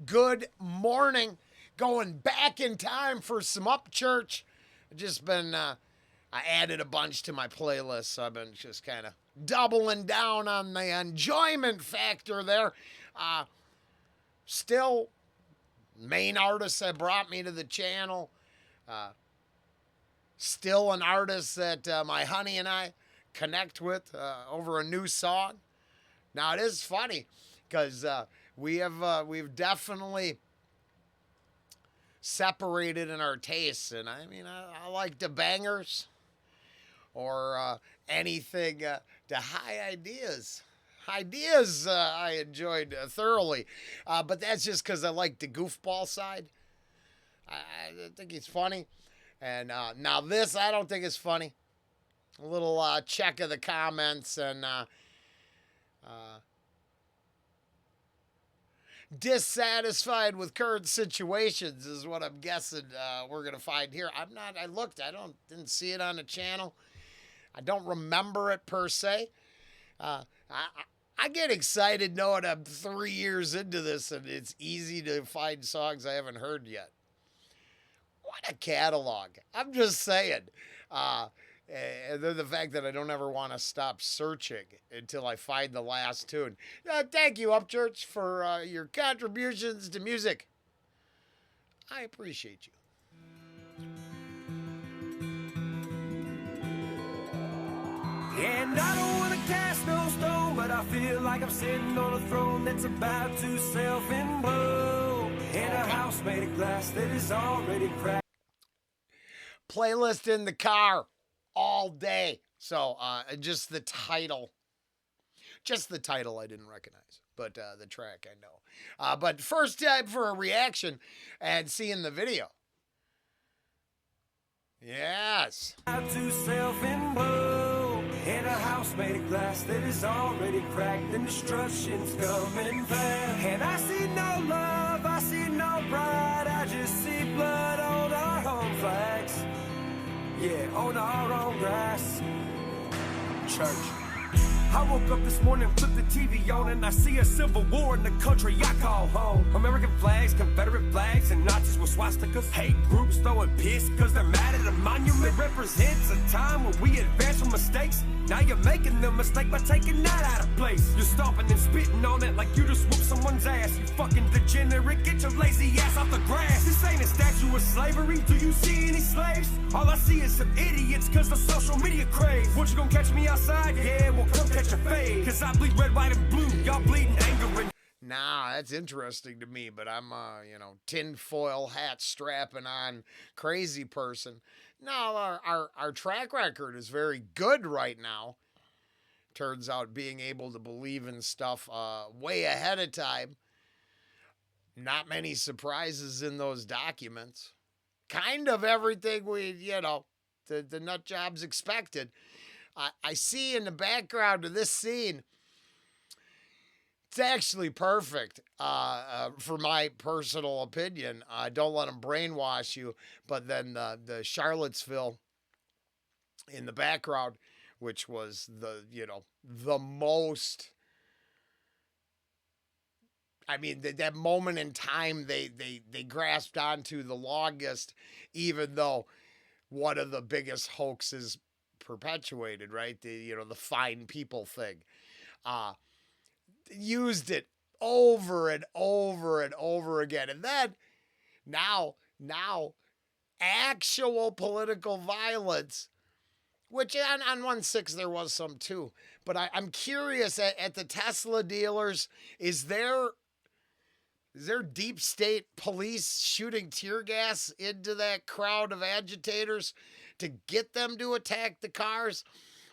Good morning. Going back in time for some Upchurch. Just been, I added a bunch to my playlist, so I've been just kind of doubling down on the enjoyment factor there. Still, main artists that brought me to the channel. Still an artist that my honey and I connect with over a new song. Now it is funny because we've definitely separated in our tastes, and I mean I like the bangers or anything the high ideas. Ideas I enjoyed thoroughly, but that's just because I like the goofball side. I think he's funny, and now this I don't think is funny. A little check of the comments and dissatisfied with current situations is what I'm guessing we're gonna find here. I'm not. I looked. Didn't see it on the channel. I don't remember it per se. I get excited knowing I'm 3 years into this and it's easy to find songs I haven't heard yet. What a catalog! I'm just saying. And then the fact that I don't ever want to stop searching until I find the last tune. Thank you, Upchurch, for your contributions to music. I appreciate you. And I don't want to cast no stone, but I feel like I'm sitting on a throne that's about to self-implode. In a house made of glass that is already cracked. Playlist in the car all day. So just the title. Just the title I didn't recognize, but the track I know. But first time for a reaction and seeing the video. Yes. About to self-implode. In a house made of glass that is already cracked and destruction's coming fast. And I see no love, I see no pride, I just see blood on our home flags. Yeah, on our own grass. Church. I woke up this morning, flipped the TV on, and I see a civil war in the country I call home. American flags, Confederate flags, and Nazis with swastikas. Hate groups throwing piss because they're mad at a monument. Represents a time when we advance from mistakes. Now you're making the mistake by taking that out of place. You're stomping and spitting on it like you just whooped someone's ass. You fucking degenerate, get your lazy ass off the grass. This ain't a statue of slavery, do you see any slaves? All I see is some idiots cause the social media craze. What, you gonna catch me outside? Yeah, well come catch your fade. Cause I bleed red, white, and blue, y'all bleeding anger and... Nah, that's interesting to me, but I'm tinfoil hat strapping on crazy person. No, our track record is very good right now. Turns out being able to believe in stuff way ahead of time. Not many surprises in those documents. Kind of everything the nut jobs expected. I see in the background of this scene, it's actually perfect for my personal opinion. Don't let them brainwash you. But then the Charlottesville in the background, which was the most. I mean, that moment in time they grasped onto the longest, even though one of the biggest hoaxes perpetuated, right? The fine people thing. Used it over and over and over again. And then now actual political violence, which on 1/6 there was some too. But I'm curious at the Tesla dealers, is there deep state police shooting tear gas into that crowd of agitators to get them to attack the cars?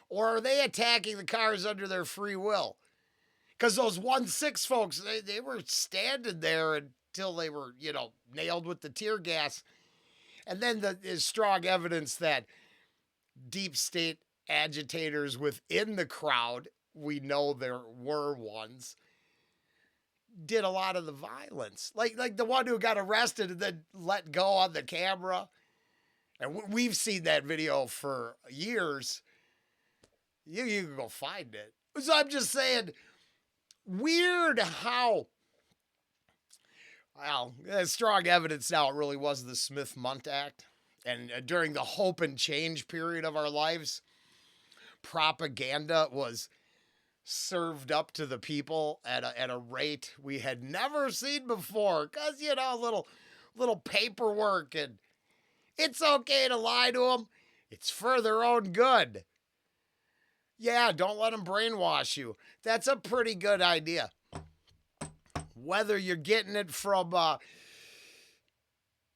Or are they attacking the cars under their free will? Because those 1/6 folks, they were standing there until they were, nailed with the tear gas. And then there's strong evidence that deep state agitators within the crowd, we know there were ones, did a lot of the violence. Like the one who got arrested and then let go on the camera. And we've seen that video for years. You can go find it. So I'm just saying, weird how Well, there's strong evidence now it really was the Smith-Mundt Act. And during the hope and change period of our lives, propaganda was served up to the people at a rate we had never seen before. Because, little paperwork, and it's okay to lie to them. It's for their own good. Yeah, don't let them brainwash you. That's a pretty good idea. Whether you're getting it from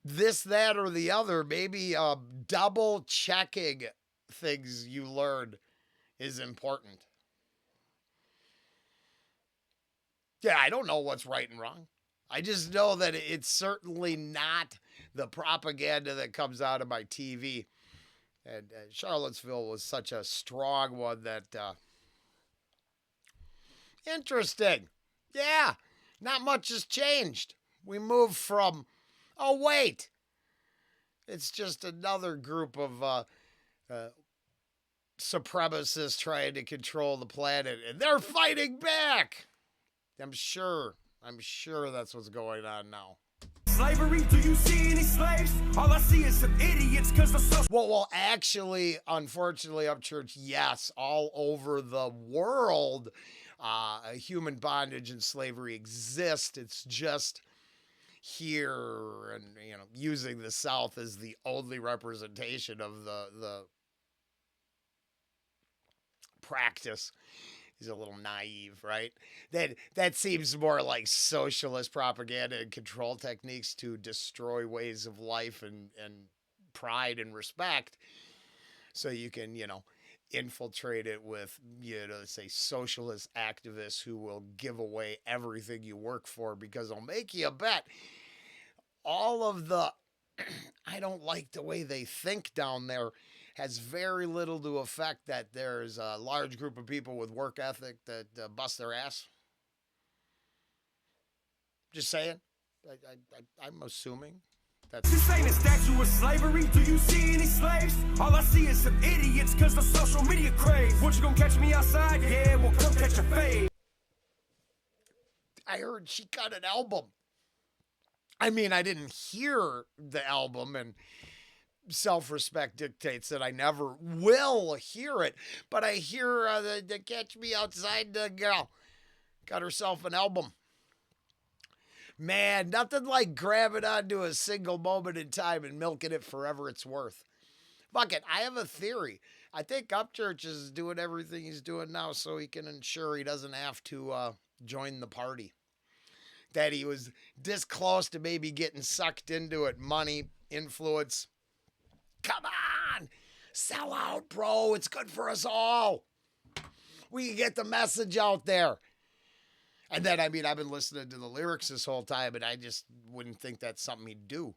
this, that, or the other, maybe double checking things you learn is important. Yeah, I don't know what's right and wrong. I just know that it's certainly not the propaganda that comes out of my TV. And Charlottesville was such a strong one that... Interesting. Yeah, not much has changed. We moved from... Oh, wait. It's just another group of supremacists trying to control the planet, and they're fighting back. I'm sure that's what's going on now. Slavery, do you see any slaves? All I see is some idiots because the social... Well, actually, unfortunately, Upchurch, yes, all over the world, human bondage and slavery exist. It's just here, and using the South as the only representation of the practice is a little naive, right? That seems more like socialist propaganda and control techniques to destroy ways of life and pride and respect, so you can infiltrate it with say socialist activists who will give away everything you work for, because I'll make you a bet all of the I don't like the way they think down there has very little to affect that there's a large group of people with work ethic that bust their ass. Just saying. I'm assuming. This ain't a statue of slavery. Do you see any slaves? All I see is some idiots because the social media craze. What, you gonna catch me outside? Yeah, well, come catch a fade. I heard she cut an album. I mean, I didn't hear the album, and self-respect dictates that I never will hear it, but I hear the Catch Me Outside gal got herself an album. Man, nothing like grabbing onto a single moment in time and milking it forever it's worth. Fuck it, I have a theory. I think Upchurch is doing everything he's doing now so he can ensure he doesn't have to join the party. That he was this close to maybe getting sucked into it. Money, influence. Come on! Sell out, bro. It's good for us all. We can get the message out there. And then, I've been listening to the lyrics this whole time, and I just wouldn't think that's something he'd do.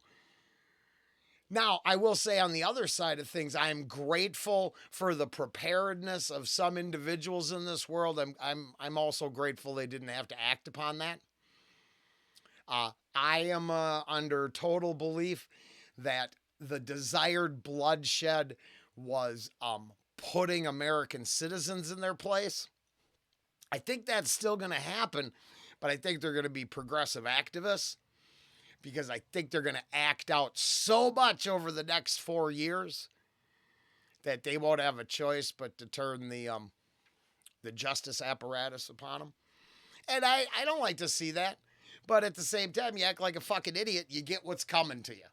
Now, I will say on the other side of things, I am grateful for the preparedness of some individuals in this world. I'm also grateful they didn't have to act upon that. I am under total belief that the desired bloodshed was putting American citizens in their place. I think that's still going to happen, but I think they're going to be progressive activists, because I think they're going to act out so much over the next 4 years that they won't have a choice but to turn the justice apparatus upon them. And I don't like to see that. But at the same time, you act like a fucking idiot, you get what's coming to you.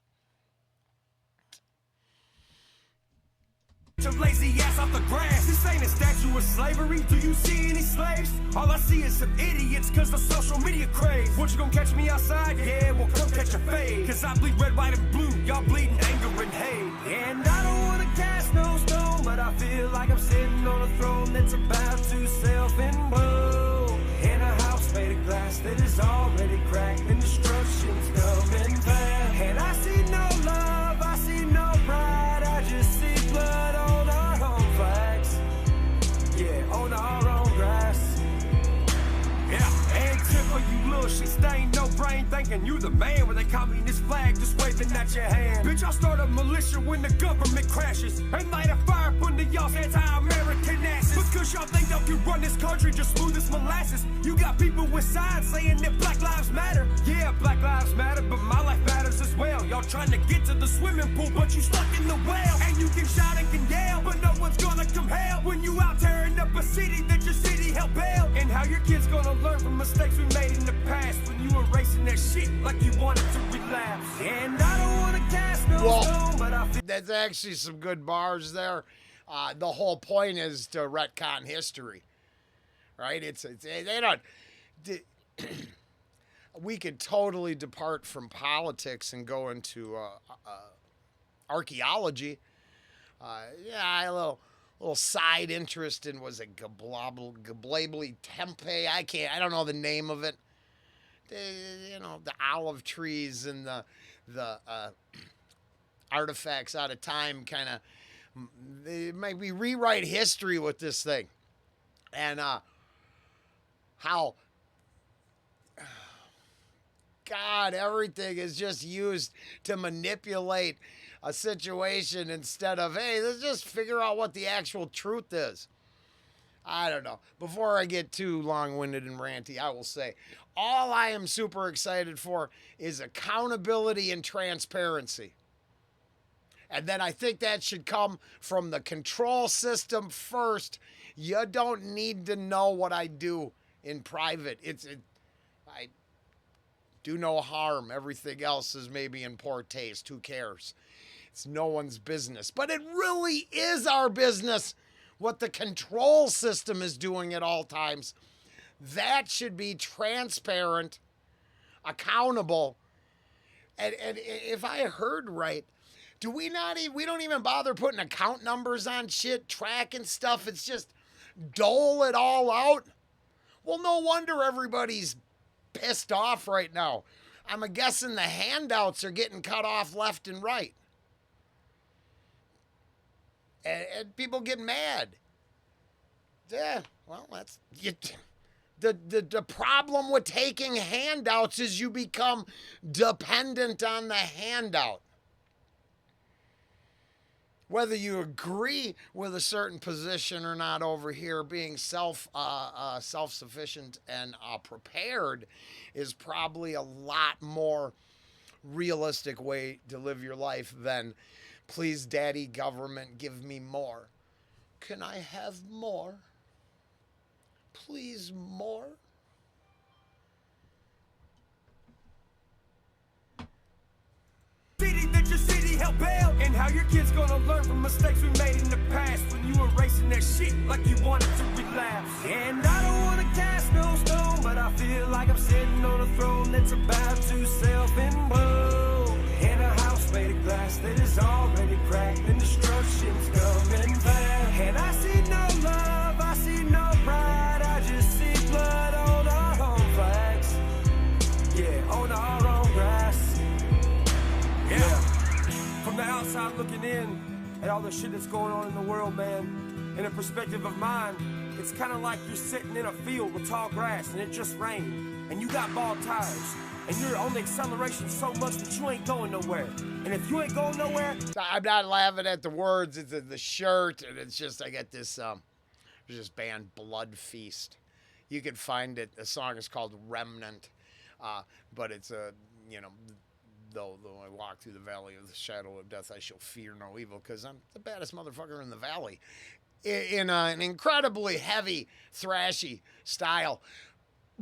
Your lazy ass off the grass. This ain't a statue of slavery. Do you see any slaves? All I see is some idiots because the social media craze. What, you gonna catch me outside? Yeah, well, come catch a fade. Cause I bleed red, white, and blue. Y'all bleeding anger and hate. And I don't wanna cast no stone, but I feel like I'm sitting on a throne that's about to self-implode. In a house made of glass that is already cracked, and destruction's coming fast. And I see no love, I see no pride, I just see blood on our own flags. Yeah, on our own grass. Yeah, egg tip for you little shit, stain no brain thinking you you the man with a communist flag just waving at your hand. Bitch, I'll start a militia when the government crashes and light a fire under y'all's anti-American asses. Because y'all think y'all can run this country just smooth as molasses. You got people with signs saying that Black Lives Matter. Yeah, Black Lives Matter, but my life matters as well. Y'all trying to get to the swimming pool, but you stuck in the well. And you can shout and can yell, but no one's gonna come help when you out tearing up a city that your city helped build. And how your kids gonna learn from mistakes we made in the past when you erasing that shit like you wanted to relapse. And I don't wanna cast no stone, but I feel That's actually some good bars there. The whole point is to retcon history, right? It's they don't. We could totally depart from politics and go into archaeology. Yeah, a little side interest in, was it Gablably Tempe? I don't know the name of it. The olive trees and the artifacts out of time kind of, they make me rewrite history with this thing. And how, God, everything is just used to manipulate a situation instead of, hey, let's just figure out what the actual truth is. I don't know. Before I get too long-winded and ranty, I will say, all I am super excited for is accountability and transparency. And then I think that should come from the control system first. You don't need to know what I do in private. I do no harm. Everything else is maybe in poor taste. Who cares? It's no one's business. But it really is our business what the control system is doing at all times. That should be transparent, accountable. And if I heard right, we don't even bother putting account numbers on shit, tracking stuff. It's just dole it all out. Well, no wonder everybody's pissed off right now. I'm guessing the handouts are getting cut off left and right. And people get mad. Yeah, well, that's the problem with taking handouts is you become dependent on the handout. Whether you agree with a certain position or not over here, being self-sufficient and prepared is probably a lot more realistic way to live your life than, please, daddy government, give me more. Can I have more? Please, more? city that your city helped build. And how your kids gonna learn from mistakes we made in the past when you erasing that shit like you wanted to relapse. And I don't wanna cast no stone, but I feel like I'm sitting on a throne that's about to self-implode. In a house made of glass that is already cracked and destruction's coming fast. And I see no love, I see no pride, I just see blood on our own flags. Yeah, on our own grass. Yeah. From the outside looking in at all the shit that's going on in the world, man, in a perspective of mine, it's kind of like you're sitting in a field with tall grass and it just rained and you got bald tires and you're on the acceleration so much that you ain't going nowhere. And if you ain't going nowhere... I'm not laughing at the words, it's the shirt, and it's just, I get this, there's this band, Blood Feast. You can find it, the song is called Remnant, but it's a, though I walk through the valley of the shadow of death, I shall fear no evil, because I'm the baddest motherfucker in the valley. In an incredibly heavy, thrashy style.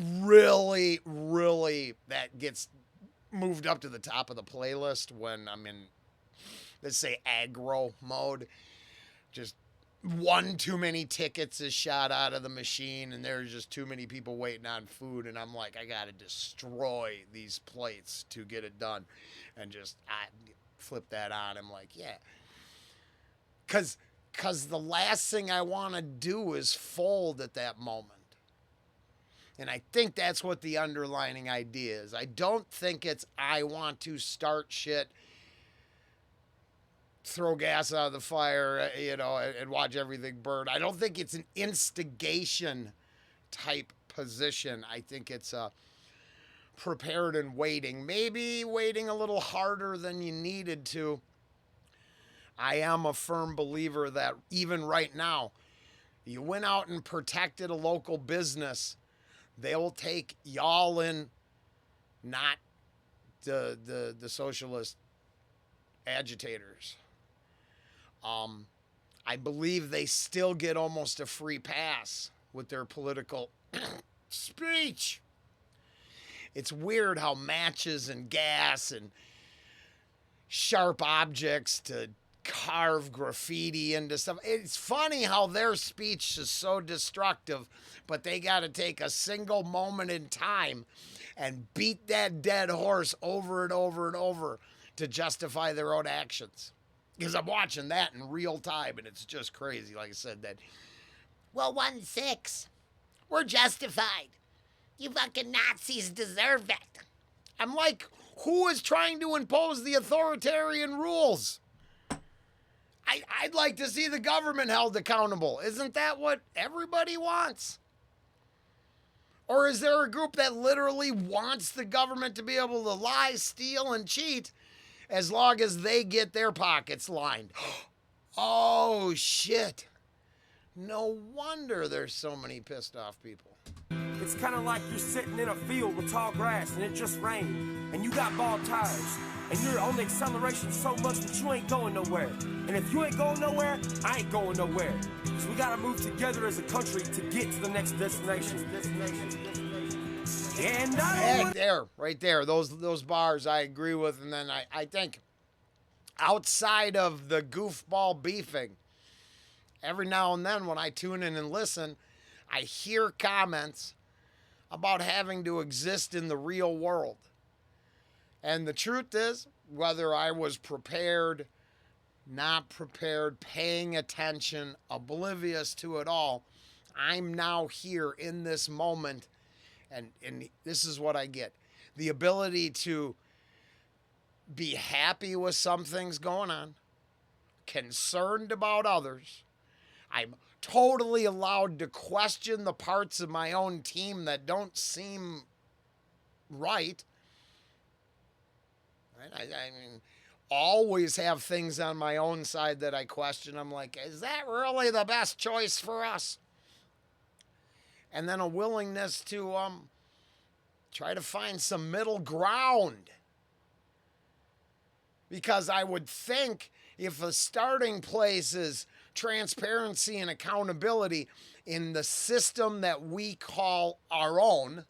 Really, really, that gets moved up to the top of the playlist when I'm in, let's say, aggro mode. Just one too many tickets is shot out of the machine, and there's just too many people waiting on food, and I'm like, I gotta destroy these plates to get it done. And just, I flip that on. I'm like, yeah. Because the last thing I want to do is fold at that moment. And I think that's what the underlining idea is. I don't think it's I want to start shit, throw gas out of the fire, and watch everything burn. I don't think it's an instigation type position. I think it's a prepared and waiting. Maybe waiting a little harder than you needed to. I am a firm believer that even right now, you went out and protected a local business, they'll take y'all in, not the socialist agitators. I believe they still get almost a free pass with their political speech. It's weird how matches and gas and sharp objects to carve graffiti into stuff. It's funny how their speech is so destructive, but they got to take a single moment in time and beat that dead horse over and over and over to justify their own actions. Because I'm watching that in real time, and it's just crazy. Like I said, that, well, 1-6, we're justified. You fucking Nazis deserve it. I'm like, who is trying to impose the authoritarian rules? I'd like to see the government held accountable. Isn't that what everybody wants? Or is there a group that literally wants the government to be able to lie, steal, and cheat as long as they get their pockets lined? Oh, shit. No wonder there's so many pissed off people. It's kind of like you're sitting in a field with tall grass and it just rained, and you got bald tires, and you're on the acceleration so much that you ain't going nowhere. And if you ain't going nowhere, I ain't going nowhere. So we gotta move together as a country to get to the next destination. And I don't There, right there, those bars I agree with. And then I think outside of the goofball beefing, every now and then when I tune in and listen, I hear comments about having to exist in the real world. And the truth is, whether I was prepared, not prepared, paying attention, oblivious to it all, I'm now here in this moment, and this is what I get. The ability to be happy with some things going on, concerned about others. I'm totally allowed to question the parts of my own team that don't seem right. I mean, always have things on my own side that I question. I'm like, is that really the best choice for us? And then a willingness to try to find some middle ground. Because I would think if the starting place is transparency and accountability in the system that we call our own,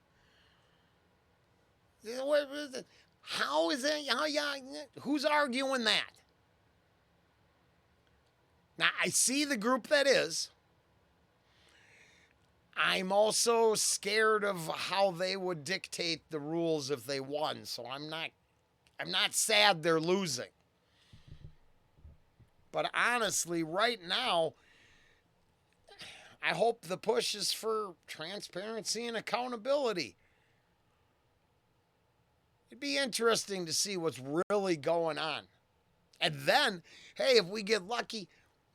how is it? Who's arguing that? Now, I see the group that is. I'm also scared of how they would dictate the rules if they won, so I'm not sad they're losing. But honestly, right now, I hope the push is for transparency and accountability. It'd be interesting to see what's really going on. And then, hey, if we get lucky,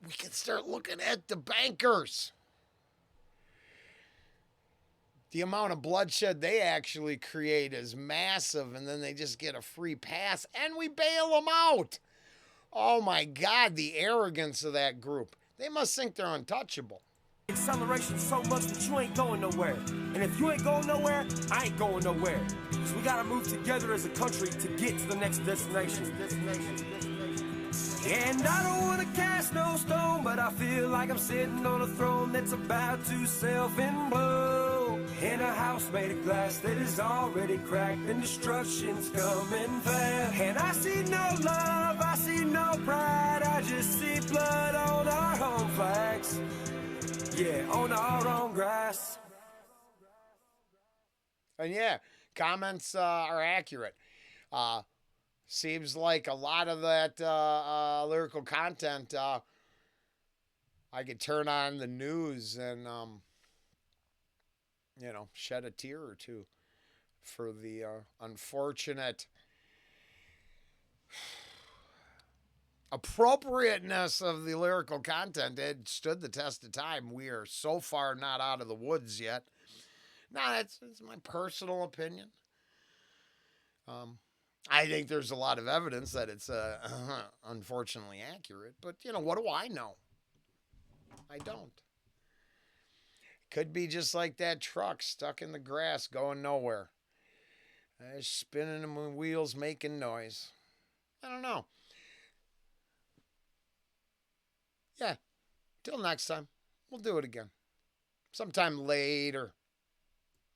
we can start looking at the bankers. The amount of bloodshed they actually create is massive, and then they just get a free pass, and we bail them out. Oh my God, the arrogance of that group. They must think they're untouchable. acceleration so much that you ain't going nowhere. And if you ain't going nowhere, I ain't going nowhere. So we gotta move together as a country to get to the next destination. And I don't wanna cast no stone, but I feel like I'm sitting on a throne that's about to self-implode. In a house made of glass that is already cracked and destruction's coming fast. And I see no love, I see no pride, I just see blood on our home flags. Yeah, on our own grass. And yeah, comments are accurate. Seems like a lot of that lyrical content, I could turn on the news and, shed a tear or two for the unfortunate appropriateness of the lyrical content. It stood the test of time. We are so far not out of the woods yet. No, it's my personal opinion. Um, I think there's a lot of evidence that it's unfortunately accurate, but what do I know? I don't. Could be just like that truck stuck in the grass going nowhere. Spinning the wheels, making noise. I don't know. Yeah, till next time. We'll do it again. Sometime later.